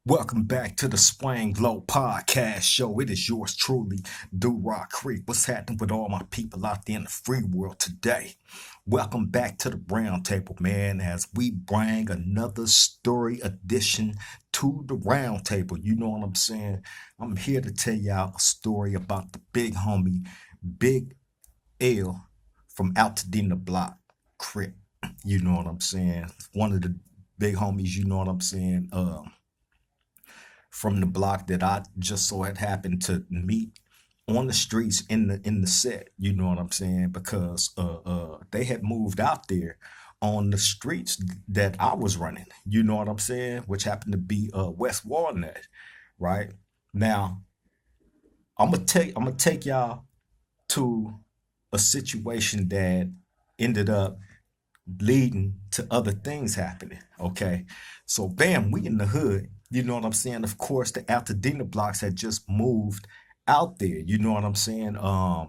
Welcome back to the Swang Glow Podcast Show. It is yours truly, Blocc Crip. What's happening with all my people out there in the free world today? Welcome back to the round table, man, as we bring another story addition to the round table. You know what I'm saying? I'm here to tell y'all a story about the big homie, Big L from Altadena Blocc Crip. You know what I'm saying? One of the big homies, you know what I'm saying? From the block that I just so had happened to meet on the streets in the set. You know what I'm saying? Because they had moved out there on the streets that I was running. You know what I'm saying? Which happened to be West Walnut, right? Now I'm gonna take y'all to a situation that ended up leading to other things happening. Okay. So bam, we in the hood. You know what I'm saying? Of course, the Altadena blocks had just moved out there. You know what I'm saying? I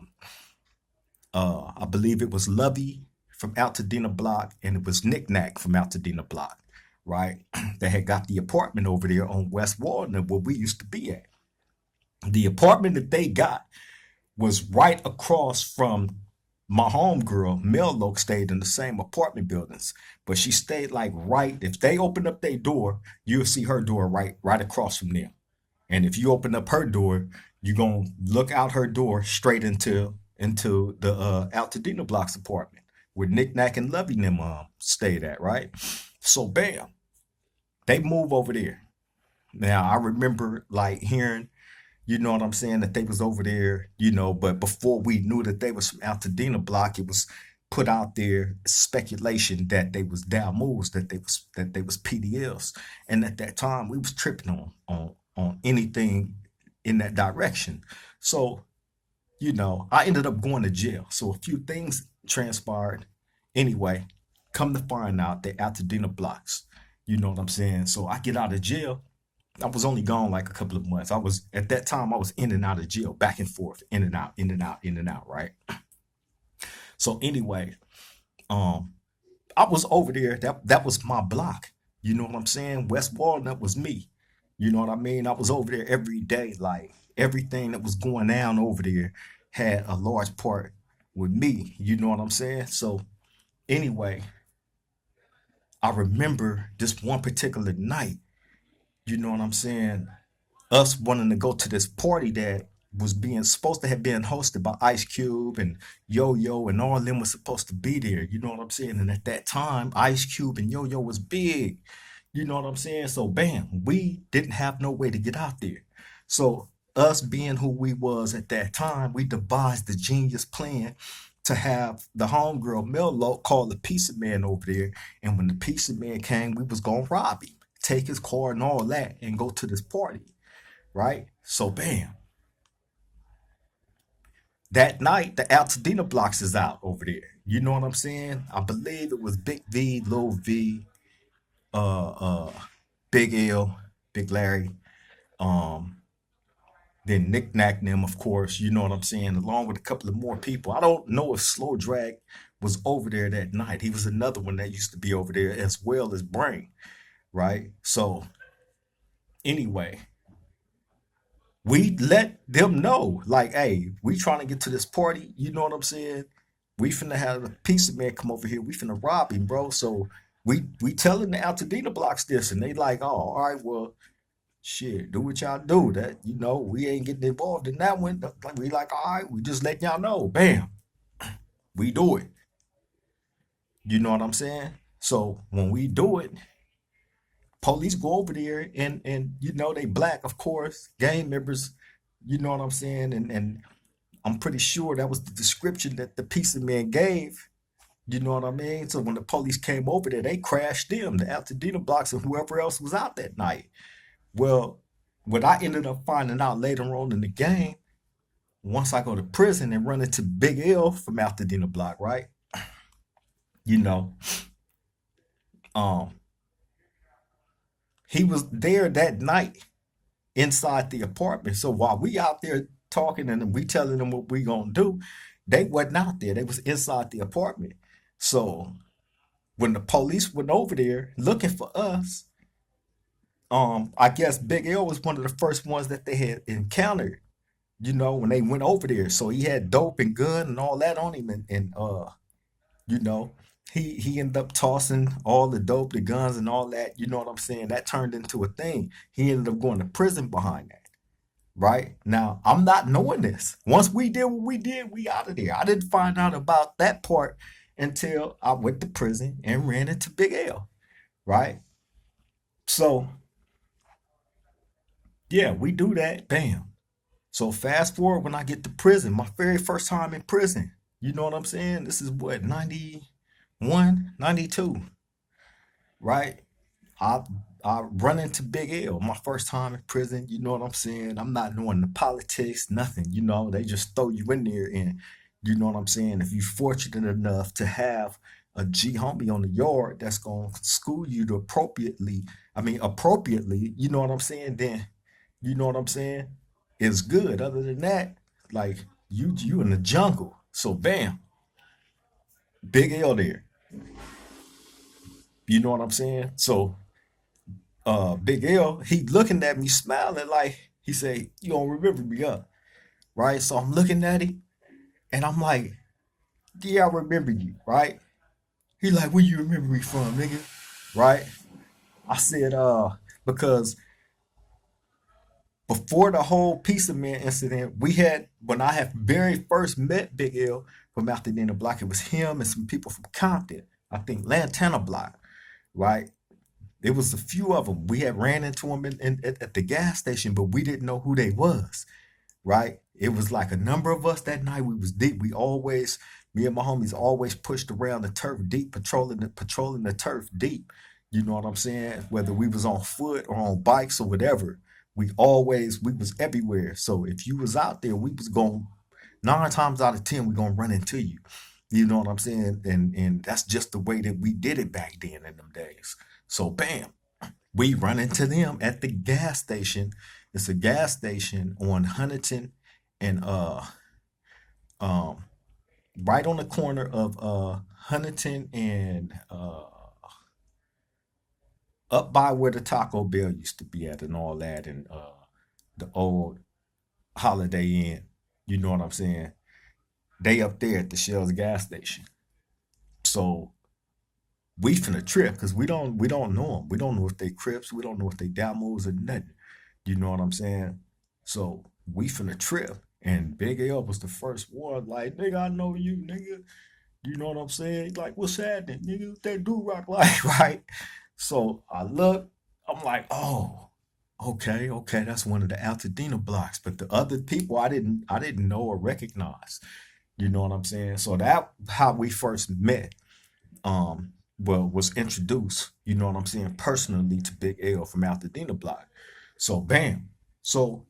believe it was Lovey from Altadena Block and it was Knick-Knack from Altadena Block, right? They had got the apartment over there on West Walnut where we used to be at. The apartment that they got was right across from my homegirl, Mel stayed in the same apartment buildings, but she stayed like right. If they open up their door, you'll see her door right across from them. And if you open up her door, you're gonna look out her door straight into the Altadena Block's apartment where Nick Nack and Lovey and them stayed at, right? So bam, they move over there. Now I remember like hearing, you know what I'm saying, that they was over there, but before we knew that they was from Altadena Block, it was put out there speculation that they was down moves, that they was PDLs. And at that time we was tripping on anything in that direction. So, I ended up going to jail. So a few things transpired. Anyway, come to find out that Altadena Blocks, you know what I'm saying? So I get out of jail. I was only gone like a couple of months. I was at that time I was in and out of jail, back and forth, in and out, in and out, in and out, right? So anyway, um, I was over there. That was my block. You know what I'm saying? West Walnut was me. You know what I mean? I was over there every day. Like everything that was going down over there had a large part with me. You know what I'm saying? So anyway, I remember this one particular night. You know what I'm saying? Us wanting to go to this party that was being supposed to have been hosted by Ice Cube and Yo Yo and all of them was supposed to be there. You know what I'm saying? And at that time, Ice Cube and Yo Yo was big. You know what I'm saying? So bam, we didn't have no way to get out there. So us being who we was at that time, we devised the genius plan to have the homegirl Mello call the pizza man over there. And when the pizza man came, we was gonna rob him, take his car and all that, and go to this party, right? So bam, that night the Altadena blocks is out over there. You know what I'm saying? I believe it was Big V, Lil V, uh, uh, Big L, Big Larry, um, then Nick Nack and them, of course. You know what I'm saying? Along with a couple of more people. I don't know if Slow Drag was over there that night. He was another one that used to be over there as well as Brain, right? So anyway, we let them know, like, hey, we trying to get to this party. You know what I'm saying? We finna have a pizza man come over here. We finna rob him, bro. So we telling the Altadena blocks this, and they like, oh, all right, well, shit, do what y'all do. That we ain't getting involved in that one. Like we like, all right, we just letting y'all know. Bam, we do it. You know what I'm saying? So when we do it, police go over there and they black, of course, gang members. You know what I'm saying? And I'm pretty sure that was the description that the pizza man gave. You know what I mean? So when the police came over there, they crashed them, the Altadena blocks, and whoever else was out that night. Well, what I ended up finding out later on in the game, once I go to prison and run into Big L from Altadena block, right? You know, um, he was there that night inside the apartment. So while we out there talking and we telling them what we gonna do, they wasn't out there. They was inside the apartment. So when the police went over there looking for us, I guess Big L was one of the first ones that they had encountered, when they went over there. So he had dope and gun and all that on him, and you know, he ended up tossing all the dope, the guns, and all that. You know what I'm saying? That turned into a thing. He ended up going to prison behind that. Right now, I'm not knowing this. Once we did what we did, we out of there. I didn't find out about that part until I went to prison and ran into Big L. Right. So yeah, we do that. Bam. So fast forward when I get to prison, my very first time in prison. You know what I'm saying? This is what, 91, 92, right? I I run into Big L my first time in prison. You know what I'm saying? I'm not knowing the politics, nothing. They just throw you in there, and you know what I'm saying. If you're fortunate enough to have a G homie on the yard that's gonna school you to appropriately, you know what I'm saying? Then you know what I'm saying? It's good. Other than that, like you in the jungle. So bam, Big L there. You know what I'm saying? So Big L, he looking at me smiling like he say, "You don't remember me, up, right?" So I'm looking at him and I'm like, "Yeah, I remember you, right?" He like, "Where you remember me from, nigga?" Right? I said, because before the whole Pizza Man incident, we had when I had very first met Big L from Altadena Block, it was him and some people from Compton. I think Lantana Block, right? It was a few of them. We had ran into them at the gas station, but we didn't know who they was, right? It was like a number of us that night. We was deep. Me and my homies always pushed around the turf deep, patrolling the turf deep. You know what I'm saying? Whether we was on foot or on bikes or whatever, we was everywhere. So if you was out there, we was going 9 times out of 10, we gonna run into you. You know what I'm saying? And that's just the way that we did it back then in them days. So bam, we run into them at the gas station. It's a gas station on Huntington and um right on the corner of Huntington and up by where the Taco Bell used to be at and all that, and the old Holiday Inn. You know what I'm saying? They up there at the Shell's gas station. So we finna trip because we don't know them. We don't know if they Crips. We don't know if they Damos or nothing. You know what I'm saying? So we finna trip. And Big L was the first one, like, nigga, I know you, nigga. You know what I'm saying? Like, what's happening, nigga? That do rock like, right? So I look, I'm like, oh, okay, okay, that's one of the Altadena blocks. But the other people I didn't know or recognize. You know what I'm saying? So that how we first met. Was introduced, you know what I'm saying, personally to Big L from Altadena Block. So bam. So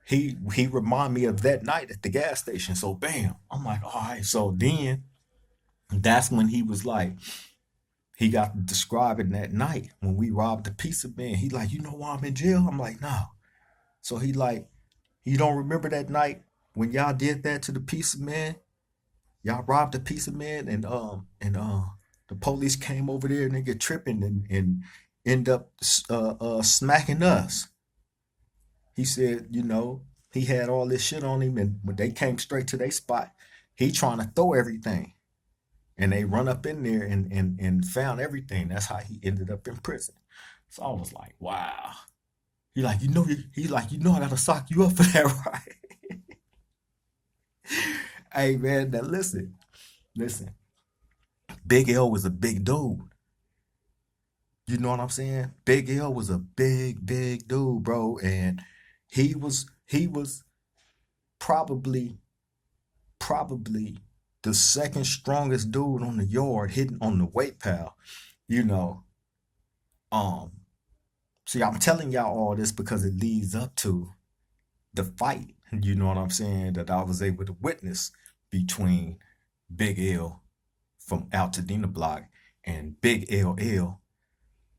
he reminded me of that night at the gas station. So bam. I'm like, all right. So then that's when he was like, he got to describing that night when we robbed the pizza man. He like, you know why I'm in jail? I'm like, no. So he like, you don't remember that night when y'all did that to the pizza man? Y'all robbed the pizza man and the police came over there and they get tripping and end up smacking us. He said, he had all this shit on him, and when they came straight to their spot, he trying to throw everything. And they run up in there and found everything. That's how he ended up in prison. So I was like, wow. He like, I gotta sock you up for that, right? Hey man, now listen. Big L was a big dude. You know what I'm saying? Big L was a big dude, bro. And he was probably probably the second strongest dude on the yard hitting on the weight pal. You know, um, see, I'm telling y'all all this because it leads up to the fight. You know what I'm saying? That I was able to witness between Big L from Altadena Block and Big LL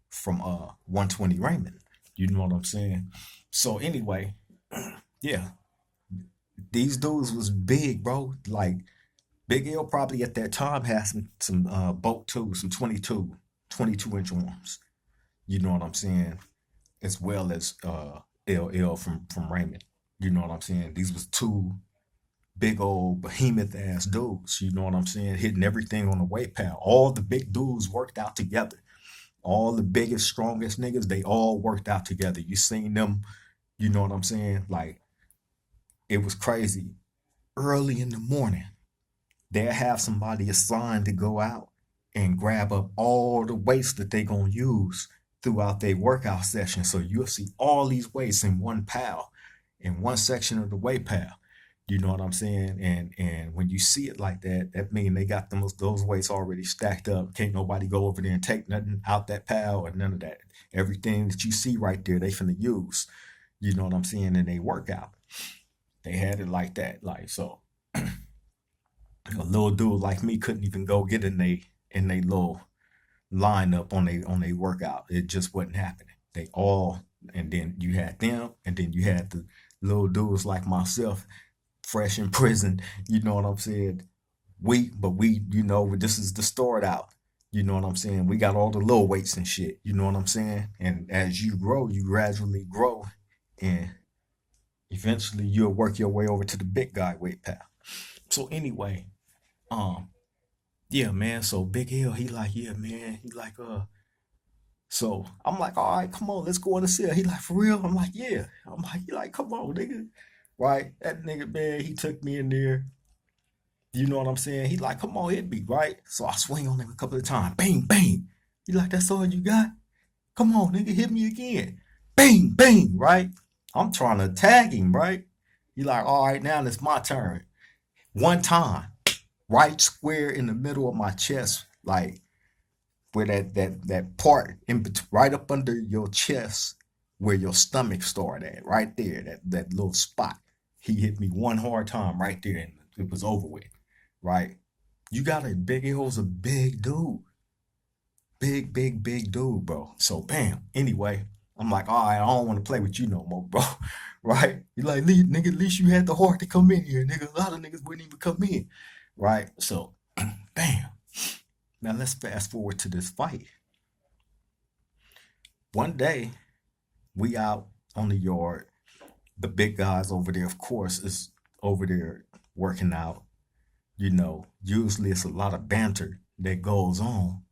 from 120 Raymond. You know what I'm saying? So anyway, yeah, these dudes was big, bro. Like Big L probably at that time had some boat too, some 22 inch arms. You know what I'm saying? as well as LL from Raymond. You know what I'm saying? These was two big old behemoth ass dudes. You know what I'm saying? Hitting everything on the weight pal. All the big dudes worked out together. All the biggest, strongest niggas, they all worked out together. You seen them, you know what I'm saying? Like, it was crazy. Early in the morning, they'll have somebody assigned to go out and grab up all the weights that they gonna use throughout their workout session. So you'll see all these weights in one pile, in one section of the weight pile. You know what I'm saying? And when you see it like that, that means they got those weights already stacked up. Can't nobody go over there and take nothing out that pile or none of that. Everything that you see right there, they finna use. You know what I'm saying? In they workout. They had it like that. Like, so a little dude like me couldn't even go get in they little lineup on they workout. It just wasn't happening. They all, and then you had them, and then you had the little dudes like myself, fresh in prison. You know what I'm saying? But this is the start out. You know what I'm saying? We got all the low weights and shit. You know what I'm saying? And as you grow, you gradually grow, and eventually you'll work your way over to the big guy weight pal. So anyway, um, yeah, man. So Big L, he like, yeah, man. He like, so I'm like, all right, come on, let's go in the cell. He like, for real? I'm like, yeah. I'm like, he like, come on, nigga. Right? That nigga, man, he took me in there. You know what I'm saying? He like, come on, hit me, right? So I swing on him a couple of times. Bang, bang. He like, that's all you got? Come on, nigga, hit me again. Bang, bang, right? I'm trying to tag him, right? He like, all right, now it's my turn. One time, right square in the middle of my chest, like where that part in between, right up under your chest, where your stomach started at, right there, that little spot. He hit me one hard time right there, and it was over with, right? You got a big, it was a big dude, big, big, big dude, bro. So bam. Anyway, I'm like, all right, I don't want to play with you no more, bro. Right? You like, nigga, at least you had the heart to come in here, nigga. A lot of niggas wouldn't even come in, right? So, bam. Now let's fast forward to this fight. One day, we out on the yard. The big guys over there, of course, is over there working out. Usually it's a lot of banter that goes on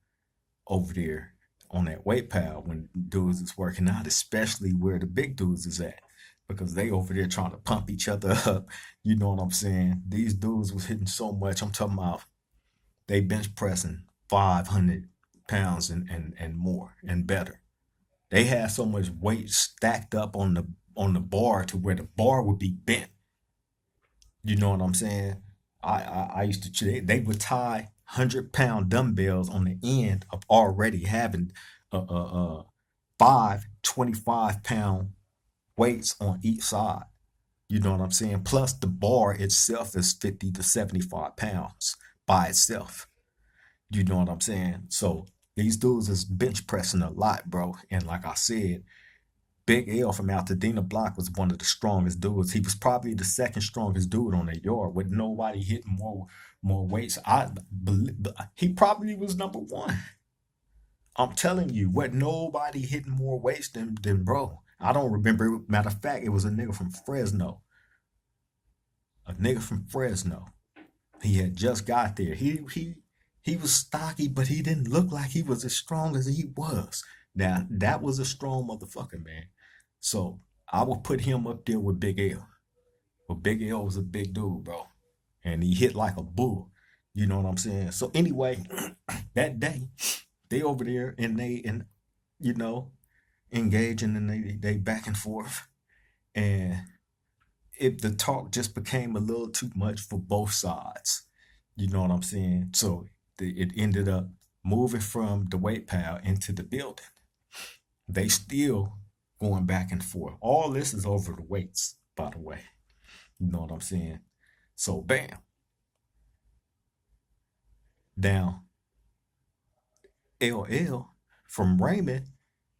over there on that weight pile when dudes is working out, especially where the big dudes is at. Because they over there trying to pump each other up. You know what I'm saying? These dudes was hitting so much. I'm talking about they bench pressing 500 pounds and more and better. They had so much weight stacked up on the bar to where the bar would be bent. You know what I'm saying? I used to they would tie 100-pound dumbbells on the end of already having five 25-pound weights on each side. You know what I'm saying? Plus the bar itself is 50 to 75 pounds by itself. You know what I'm saying? So these dudes is bench pressing a lot, bro. And like I said, Big L from Altadena Blocc was one of the strongest dudes. He was probably the second strongest dude on that yard with nobody hitting more weights. I believe he probably was number one. I'm telling you, what nobody hitting more weights than bro. I don't remember. Matter of fact, it was a nigga from Fresno. A nigga from Fresno. He had just got there. He was stocky, but he didn't look like he was as strong as he was. Now that was a strong motherfucker, man. So I would put him up there with Big L. But Big L was a big dude, bro. And he hit like a bull. You know what I'm saying? So anyway, that day, they over there and you know, engaging and they back and forth. And the talk just became a little too much for both sides. You know what I'm saying? So it ended up moving from the weight pile into the building. They still going back and forth. All this is over the weights, by the way. You know what I'm saying? So bam. Now LL from Raymond,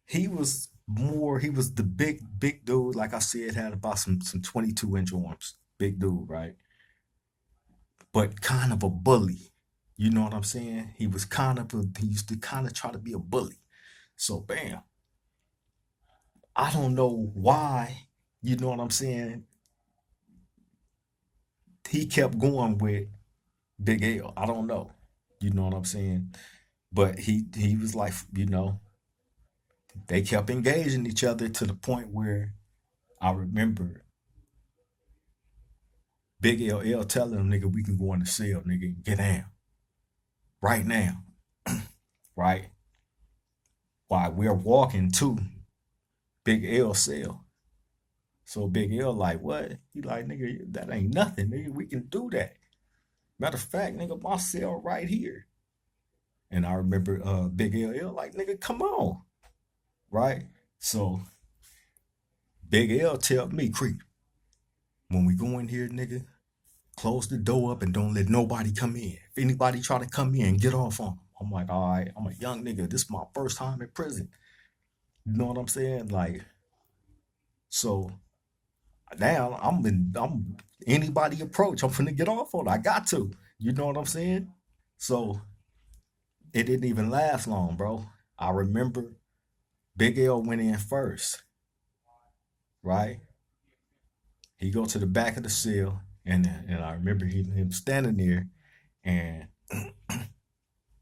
he was the big dude. Like I said, had about some 22-inch arms. Big dude, right? But kind of a bully. You know what I'm saying? He used to kind of try to be a bully. So bam. I don't know why, you know what I'm saying? He kept going with Big L. I don't know. You know what I'm saying? But he was like, they kept engaging each other to the point where I remember Big LL telling him, nigga, we can go in the cell, nigga, get down right now, right? While we're walking to Big L cell. So Big L like, what? He like, nigga, that ain't nothing, nigga. We can do that. Matter of fact, nigga, my cell right here. And I remember Big LL like, nigga, come on, right? So Big L tell me, Creep, when we go in here, nigga, close the door up and don't let nobody come in. If anybody try to come in, get off on them. I'm like, all right, I'm a young nigga. This is my first time in prison. You know what I'm saying? Like, so now I'm anybody approach, I'm finna get off on it. I got to. You know what I'm saying? So it didn't even last long, bro. I remember Big L went in first, right? He go to the back of the cell, and I remember him standing there, and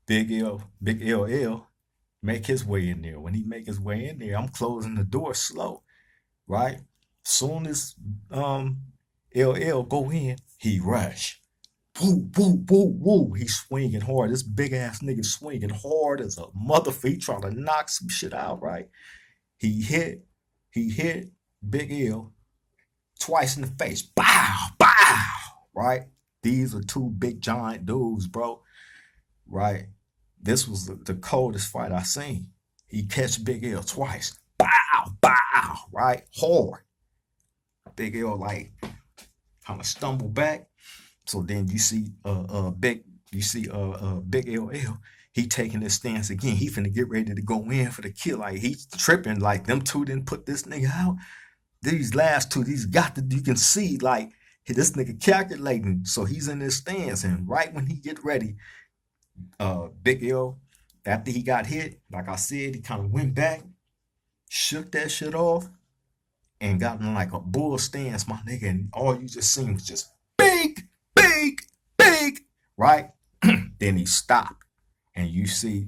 Big LL make his way in there. When he make his way in there, I'm closing the door slow, right? Soon as LL go in, he rush. Woo, woo, woo, woo. He swinging hard. This big ass nigga swinging hard as a motherfucker. He trying to knock some shit out, right? He hit, he hit Big L twice in the face. Bow, bow, right? These are two big giant dudes, bro, right? This was the coldest fight I seen. He catch Big L twice. Bow, bow, right? Hard. Big L like kind of stumble back. So then you see Big LL. He taking his stance again. He finna get ready to go in for the kill. Like he tripping. Like them two didn't put this nigga out. These last two, these got to, you can see like this nigga calculating. So he's in his stance, and right when he get ready, Big L, after he got hit, like I said, he kind of went back, shook that shit off, and got in like a bull stance, my nigga. And all you just seen was just big, big, big, right? Then he stopped, and you see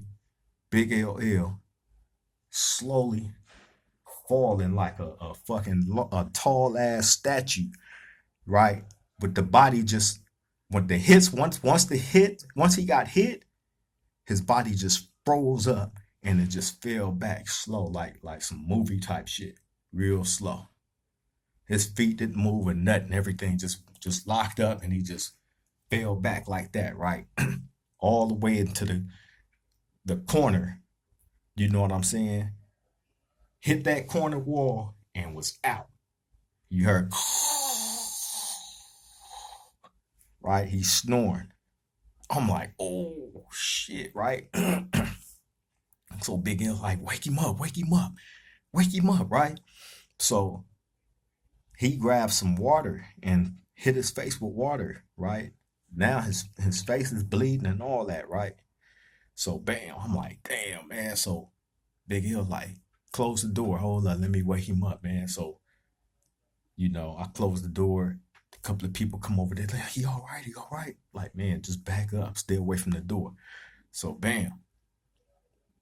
Big LL slowly falling like a fucking a tall ass statue, right? But the body just when the hits once he got hit, his body just froze up and it just fell back slow, like some movie type shit, real slow. His feet didn't move or nothing. Everything just locked up, and he just fell back like that, right? All the way into the corner. You know what I'm saying? Hit that corner wall and was out. You heard, right? He's snoring. I'm like, oh shit, right? So Big L like, wake him up, wake him up, wake him up, right? So he grabbed some water and hit his face with water, right? Now his face is bleeding and all that, right? So bam, I'm like, damn, man. So Big L like, close the door. Hold on, let me wake him up, man. So, I close the door. A couple of people come over there, like, he all right, he all right. Like, man, just back up, stay away from the door. So bam.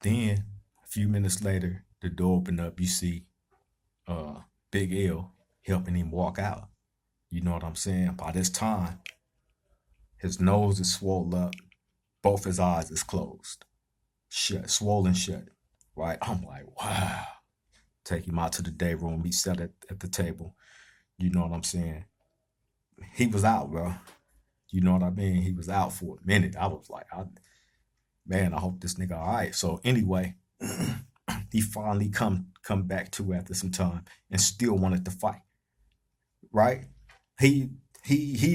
Then a few minutes later, the door opened up. You see uh Big L helping him walk out. You know what I'm saying? By this time, his nose is swollen up, both his eyes is closed, shut, swollen shut. Right? I'm like, wow. Take him out to the day room. He sat at the table. You know what I'm saying? He was out, bro. You know what I mean? He was out for a minute. I was like, man, I hope this nigga all right. So anyway, he finally come back to after some time and still wanted to fight. Right? He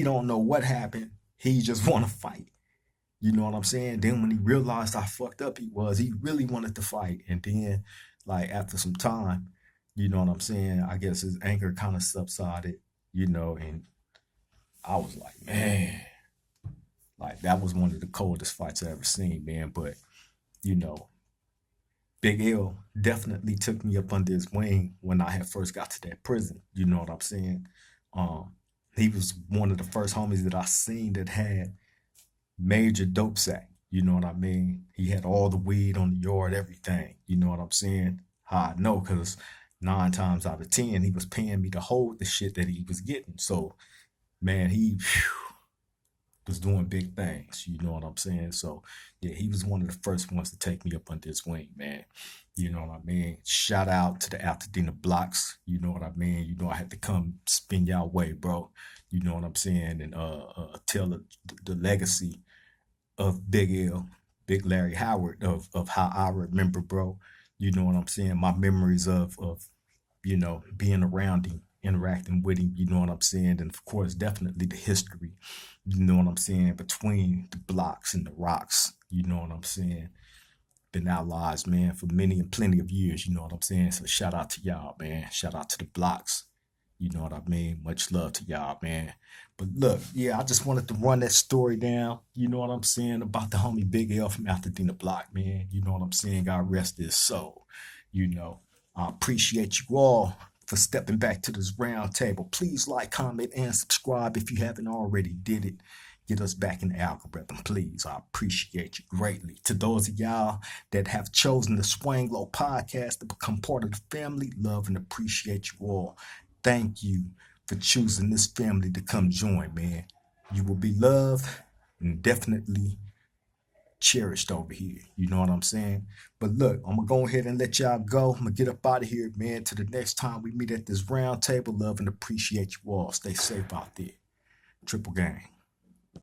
don't know what happened. He just want to fight. You know what I'm saying? Then when he realized how fucked up he really wanted to fight. And then, like, after some time, you know what I'm saying? I guess his anger kind of subsided, and I was like, man, like, that was one of the coldest fights I ever seen, man. But, you know, Big L definitely took me up under his wing when I had first got to that prison. You know what I'm saying? Um, he was one of the first homies that I seen that had major dope sack. You know what I mean? He had all the weed on the yard, everything. You know what I'm saying? How I know, because 9 times out of 10, he was paying me to hold the shit that he was getting. So, man, he was doing big things. You know what I'm saying? So, yeah, he was one of the first ones to take me up under his wing, man. You know what I mean? Shout out to the Altadena Blocks. You know what I mean? You know, I had to come spin y'all way, bro. You know what I'm saying? And tell the legacy of Big L, Big Larry Howard, of how I remember, bro. You know what I'm saying? My memories of being around him, interacting with him, you know what I'm saying? And of course, definitely the history, you know what I'm saying, between the blocks and the rocks, you know what I'm saying? Been our lives, man, for many and plenty of years, you know what I'm saying? So shout out to y'all, man. Shout out to the blocks. You know what I mean? Much love to y'all, man. But look, yeah, I just wanted to run that story down. You know what I'm saying? About the homie Big L from Altadena Block, man. You know what I'm saying? God rest his soul. You know, I appreciate you all for stepping back to this round table. Please like, comment, and subscribe if you haven't already did it. Get us back in the algorithm, please. I appreciate you greatly. To those of y'all that have chosen the Swang Low podcast to become part of the family, love and appreciate you all. Thank you for choosing this family to come join, man. You will be loved and definitely cherished over here. You know what I'm saying? But look, I'm gonna go ahead and let y'all go. I'm gonna get up out of here, man. To the next time we meet at this round table, love and appreciate you all. Stay safe out there. Triple gang.